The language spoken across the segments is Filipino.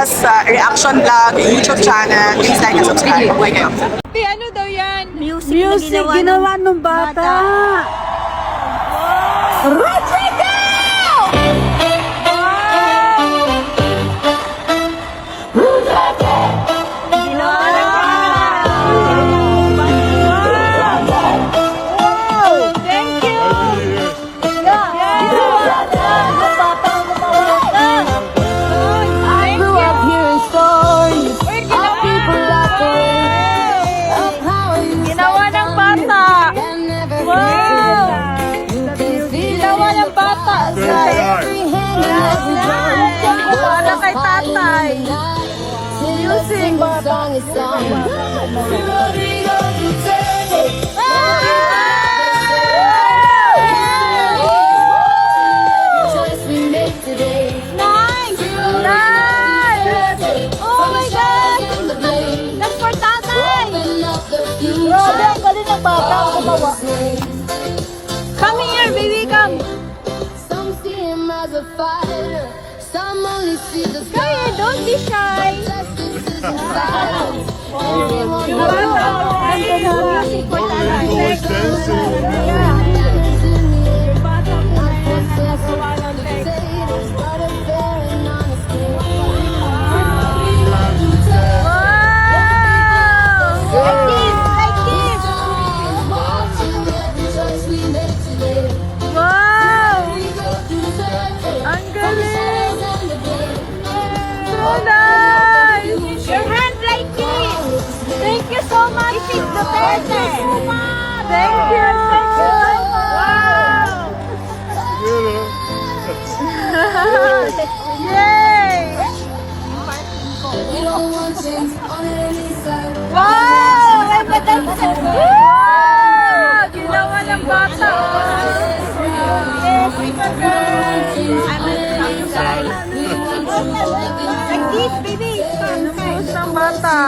Rojas reaction vlog, YouTube channel. Please like and subscribe. Mabuhay kayo. Ano daw yan? Music ginawa ng bata. Rodrigo! Para kay tatay. Music. Nice! Oh my God! That's for tatay! Grabe, ang galing ng bata ang gumawa. Come here, baby, come. Some see him as a fighter, some only see the Kaya, don't be shy. Always dancing. Thank you. Wow. Yay. Wow. Wow. Ginawa ng bata. Like this, baby. Push ng bata.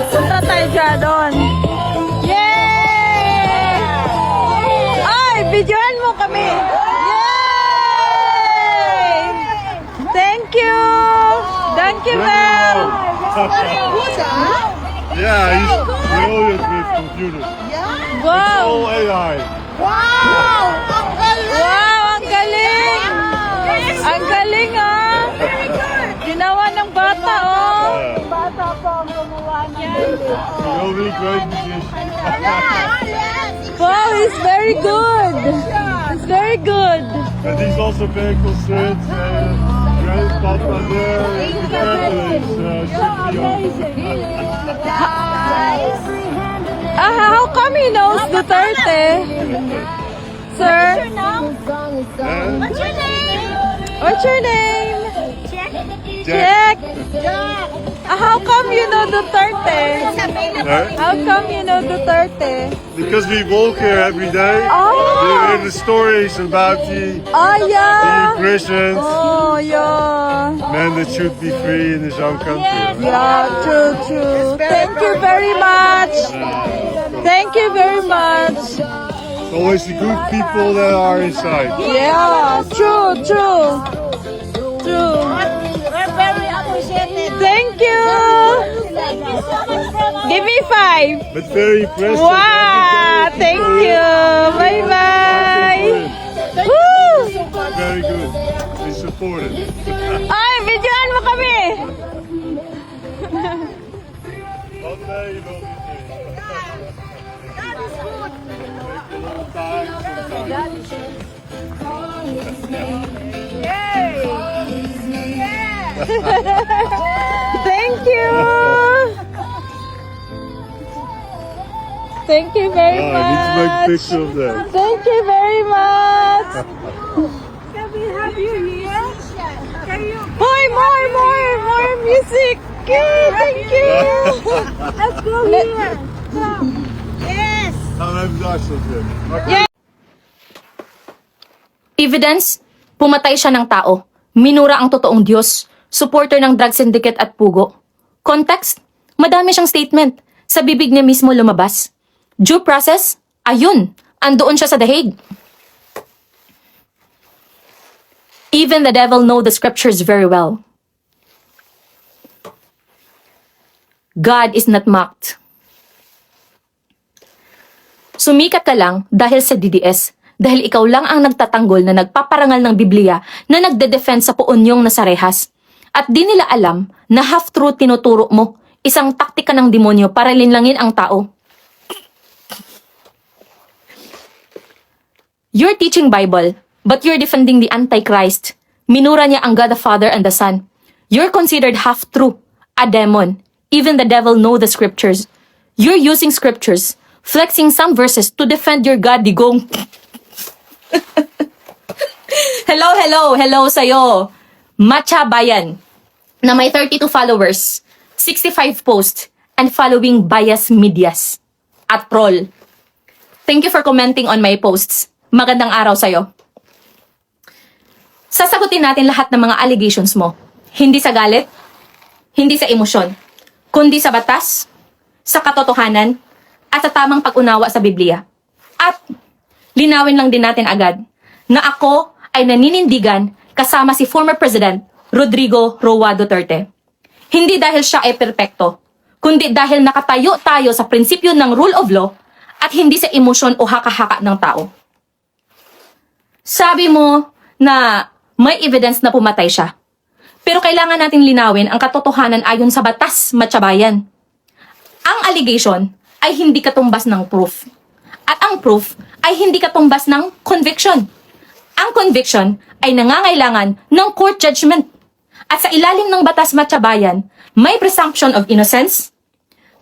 Punta tayo dyan doon. Yay! Ay, videoan mo kami. Yay! Thank you. Thank you, Mel. Yeah, he's brilliant with computers. Wow. All AI. Wow, ang galing. Ang galing, ah. Ginawa ng bata, oh. Bata pa ang gumawa niya. He'll be a great musician. Wow, he's very good. He's very good. And he's also very concerned. Grandpapa there, How come he knows Duterte? Sir? What's your name? What's your name? Jack. Jack. How come you know Duterte? How come you know Duterte? Because we walk here every day. Oh. We hear the stories about the Yeah. prisons, Oh, yeah. men that should be free in his own country. Yeah, true. Thank you very much. Thank you very much. It's always the good people that are inside. Yeah, true. We're very appreciated. Thank you. Give me 5. But very impressed. Wow, thank you. Bye-bye. Woo! Very good. They supported. Ay, videoan mo kami. One day you will be free. God is good. Take a long time, sometimes. Thank you. Thank you very Oh, I need to make a much. picture of them. Thank you very much. Can we have you here? Can you? More music. Okay, thank you. Let's go here. Yes. Gaan we even daar zitten. Evidence, pumatay siya ng tao. Minura ang totoong Diyos. Supporter ng drug syndicate at pugo. Context, madami siyang statement. Sa bibig niya mismo lumabas. Due process, ayun, andoon siya sa The Hague. Even the devil know the scriptures very well. God is not mocked. Sumikat ka lang dahil sa DDS, dahil ikaw lang ang nagtatanggol na nagpaparangal ng Biblia na nagde-defend sa puonyong nasa rehas. At di nila alam na half-truth tinuturo mo, isang taktika ng demonyo para linlangin ang tao. You're teaching Bible, but you're defending the Antichrist. Minura niya ang God the Father and the Son. You're considered half-true, a demon. Even the devil know the scriptures. You're using scriptures, flexing some verses to defend your God, digong. Hello sa'yo. Matcha Bayan, na may 32 followers, 65 posts, and following bias medias. At troll. Thank you for commenting on my posts. Magandang araw sa'yo. Sasagutin natin lahat ng mga allegations mo. Hindi sa galit, hindi sa emosyon, kundi sa batas, sa katotohanan, at sa tamang pag-unawa sa Biblia. At linawin lang din natin agad na ako ay naninindigan kasama si former President Rodrigo Roa Duterte. Hindi dahil siya ay perpekto, kundi dahil nakatayo tayo sa prinsipyo ng rule of law at hindi sa emosyon o haka-haka ng tao. Sabi mo na may evidence na pumatay siya. Pero kailangan nating linawin ang katotohanan ayon sa batas, Matchabayan. Ang allegation ay hindi katumbas ng proof. At ang proof ay hindi katumbas ng conviction. Ang conviction ay nangangailangan ng court judgment. At sa ilalim ng batas, Matchabayan, may presumption of innocence,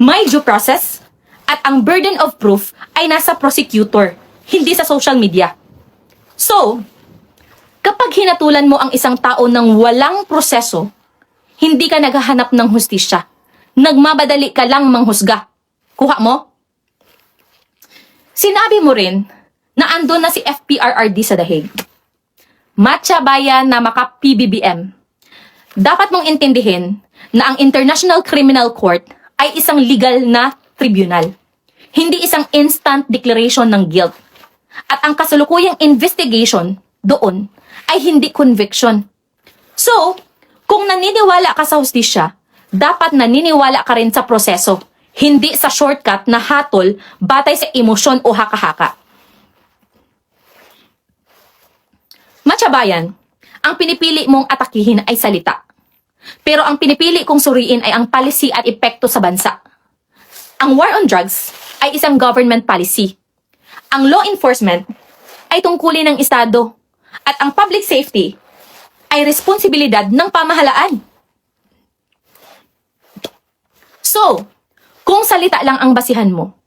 may due process, at ang burden of proof ay nasa prosecutor, hindi sa social media. So, kapag hinatulan mo ang isang tao ng walang proseso, hindi ka naghahanap ng hustisya. Nagmabadali ka lang manghusga. Kuha mo? Sinabi mo rin na andun na si FPRRD sa The Hague. Matchabayan na maka-PBBM. Dapat mong intindihin na ang International Criminal Court ay isang legal na tribunal. Hindi isang instant declaration ng guilt. At ang kasalukuyang investigation doon ay hindi conviction. So, kung naniniwala ka sa hustisya, dapat naniniwala ka rin sa proseso, hindi sa shortcut na hatol batay sa emosyon o haka-haka. Matchabayan, ang pinipili mong atakihin ay salita. Pero ang pinipili kong suriin ay ang policy at epekto sa bansa. Ang war on drugs ay isang government policy. Ang law enforcement ay tungkulin ng Estado. At ang public safety ay responsibilidad ng pamahalaan. So, kung salita lang ang basihan mo,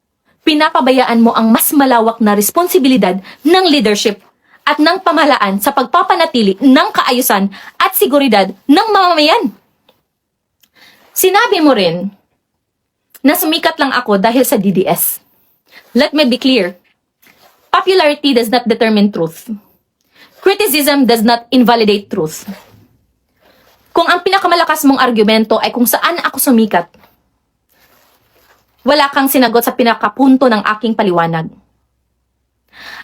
pinapabayaan mo ang mas malawak na responsibilidad ng leadership at ng pamahalaan sa pagpapanatili ng kaayusan at seguridad ng mamamayan. Sinabi mo rin na sumikat lang ako dahil sa DDS. Let me be clear. Popularity does not determine truth. Criticism does not invalidate truth. Kung ang pinakamalakas mong argumento ay kung saan ako sumikat, wala kang sinagot sa pinakapunto ng aking paliwanag.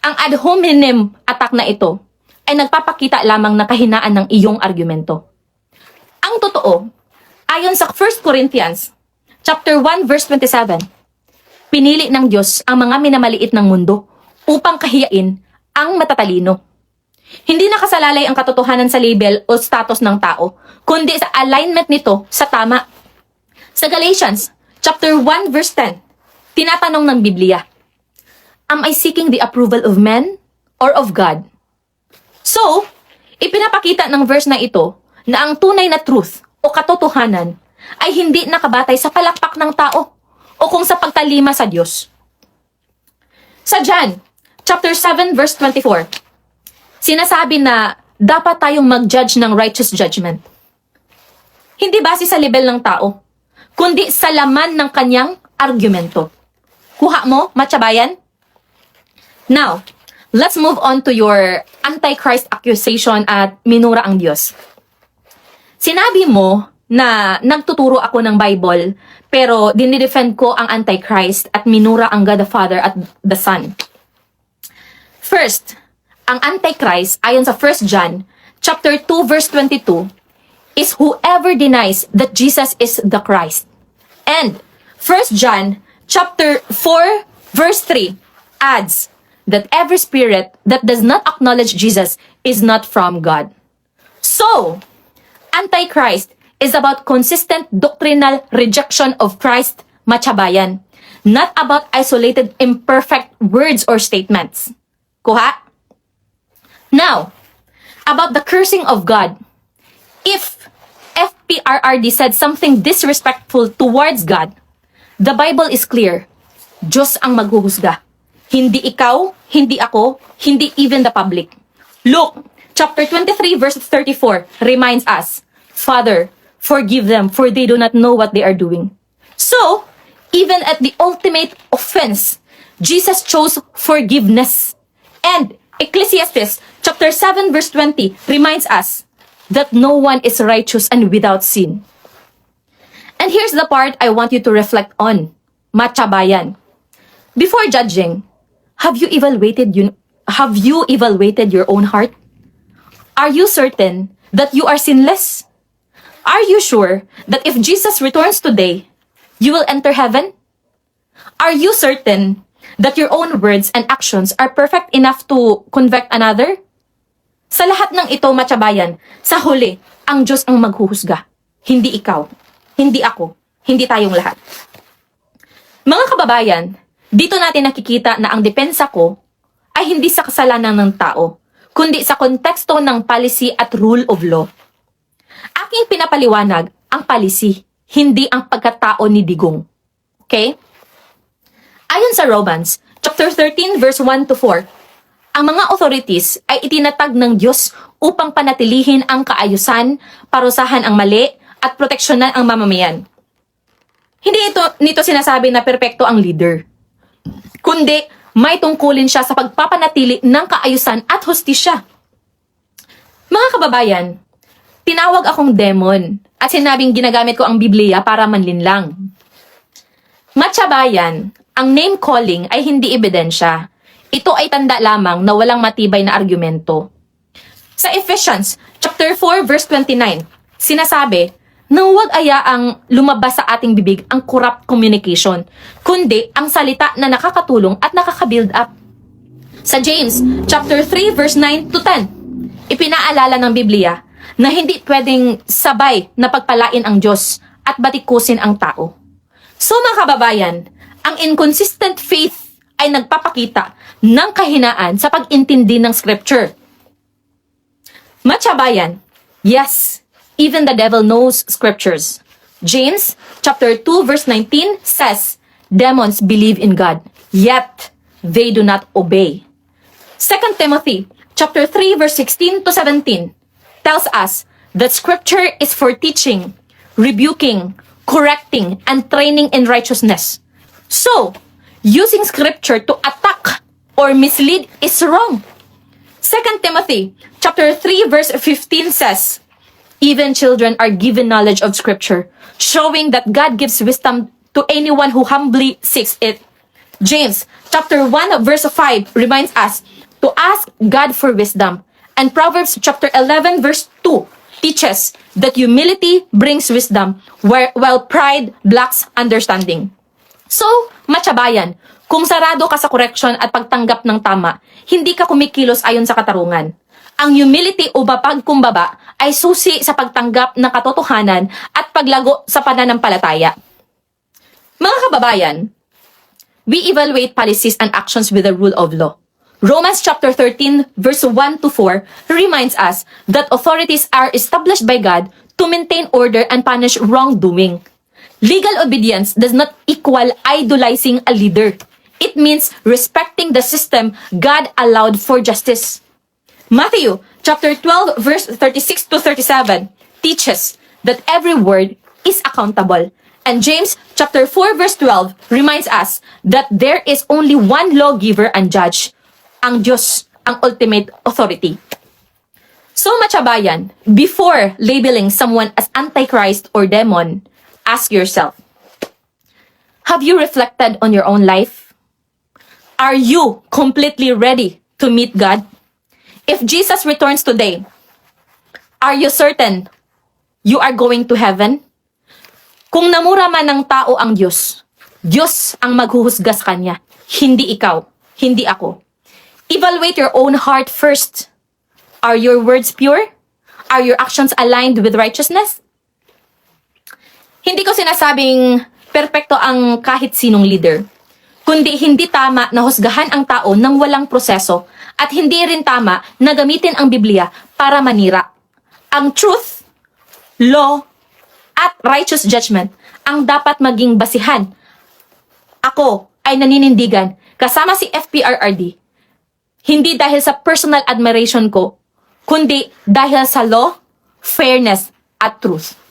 Ang ad hominem attack na ito ay nagpapakita lamang ng kahinaan ng iyong argumento. Ang totoo, ayon sa 1 Corinthians chapter 1 verse 27, pinili ng Diyos ang mga minamaliit ng mundo upang kahiyain ang matatalino. Hindi nakasalalay ang katotohanan sa label o status ng tao, kundi sa alignment nito sa tama. Sa Galatians, chapter 1, verse 10, tinatanong ng Biblia, am I seeking the approval of men or of God? So, ipinapakita ng verse na ito na ang tunay na truth o katotohanan ay hindi nakabatay sa palakpak ng tao o kung sa pagtalima sa Diyos. Sa John, chapter 7, verse 24, sinasabi na dapat tayong mag-judge ng righteous judgment. Hindi base sa level ng tao, kundi sa laman ng kanyang argumento. Kuha mo, matyabayan? Now, let's move on to your antichrist accusation at minura ang Diyos. Sinabi mo na nagtuturo ako ng Bible, pero dinidefend ko ang antichrist at minura ang God the Father at the Son. First, ang antichrist ayon sa 1 John chapter 2 verse 22 is whoever denies that Jesus is the Christ. And 1 John chapter 4 verse 3 adds that every spirit that does not acknowledge Jesus is not from God. So, antichrist is about consistent doctrinal rejection of Christ, matyabayan, not about isolated imperfect words or statements. Kuha? Now, about the cursing of God. If FPRRD said something disrespectful towards God, the Bible is clear. Diyos ang maghuhusga. Hindi ikaw, hindi ako, hindi even the public. Luke, chapter 23, verse 34 reminds us, Father, forgive them, for they do not know what they are doing. So, even at the ultimate offense, Jesus chose forgiveness. And Ecclesiastes chapter 7 verse 20 reminds us that no one is righteous and without sin. And here's the part I want you to reflect on, matyabayan. Before judging, have you evaluated your own heart? Are you certain that you are sinless? Are you sure that if Jesus returns today, you will enter heaven? Are you certain that your own words and actions are perfect enough to convict another? Sa lahat ng ito, matyabayan, sa huli, ang Diyos ang maghuhusga. Hindi ikaw, hindi ako, hindi tayong lahat. Mga kababayan, dito natin nakikita na ang depensa ko ay hindi sa kasalanan ng tao, kundi sa konteksto ng policy at rule of law. Aking pinapaliwanag ang policy, hindi ang pagkatao ni Digong. Okay? Ayon sa Romans, chapter 13, verse 1 to 4, ang mga authorities ay itinatag ng Diyos upang panatilihin ang kaayusan, parusahan ang mali, at proteksyonan ang mamamayan. Hindi nito sinasabi na perpekto ang leader, kundi may tungkulin siya sa pagpapanatili ng kaayusan at hustisya. Mga kababayan, tinawag akong demon at sinabing ginagamit ko ang Biblia para manlinlang. Matyabayan, ang name calling ay hindi ebidensya. Ito ay tanda lamang na walang matibay na argumento. Sa Ephesians chapter 4 verse 29, sinasabi na huwag ayaang lumabas sa ating bibig ang corrupt communication, kundi ang salita na nakakatulong at nakaka-build up. Sa James chapter 3 verse 9 to 10, ipinaalala ng Biblia na hindi pwedeng sabay na pagpalain ang Diyos at batikusin ang tao. So mga kababayan, ang inconsistent faith ay nagpapakita ng kahinaan sa pag-intindi ng scripture. Matyabayan, yes, even the devil knows scriptures. James chapter 2 verse 19 says, demons believe in God, yet they do not obey. 2 Timothy chapter 3 verse 16 to 17 tells us that scripture is for teaching, rebuking, correcting, and training in righteousness. So, using scripture to attack or mislead is wrong. 2 Timothy chapter 3 verse 15 says, even children are given knowledge of scripture, showing that God gives wisdom to anyone who humbly seeks it. James chapter 1 verse 5 reminds us to ask God for wisdom. And Proverbs chapter 11 verse 2 teaches that humility brings wisdom while pride lacks understanding. So, matyabayan, kung sarado ka sa correction at pagtanggap ng tama, hindi ka kumikilos ayon sa katarungan. Ang humility o pagkumbaba ay susi sa pagtanggap ng katotohanan at paglago sa pananampalataya. Mga kababayan, we evaluate policies and actions with the rule of law. Romans chapter 13 verse 1 to 4 reminds us that authorities are established by God to maintain order and punish wrongdoing. Legal obedience does not equal idolizing a leader. It means respecting the system God allowed for justice. Matthew chapter 12 verse 36 to 37 teaches that every word is accountable. And James chapter 4 verse 12 reminds us that there is only one lawgiver and judge, ang Diyos, ang ultimate authority. So matyabayan, before labeling someone as antichrist or demon, ask yourself, have you reflected on your own life? Are you completely ready to meet God? If Jesus returns today, are you certain you are going to heaven? Kung namura man ng tao ang Diyos, Diyos ang maghuhusga sa kanya, hindi ikaw, hindi ako. Evaluate your own heart first. Are your words pure? Are your actions aligned with righteousness? Hindi ko sinasabing perpekto ang kahit sinong leader, kundi hindi tama na husgahan ang tao ng walang proseso at hindi rin tama na gamitin ang Biblia para manira. Ang truth, law, at righteous judgment ang dapat maging basihan. Ako ay naninindigan kasama si FPRRD, hindi dahil sa personal admiration ko, kundi dahil sa law, fairness, at truth.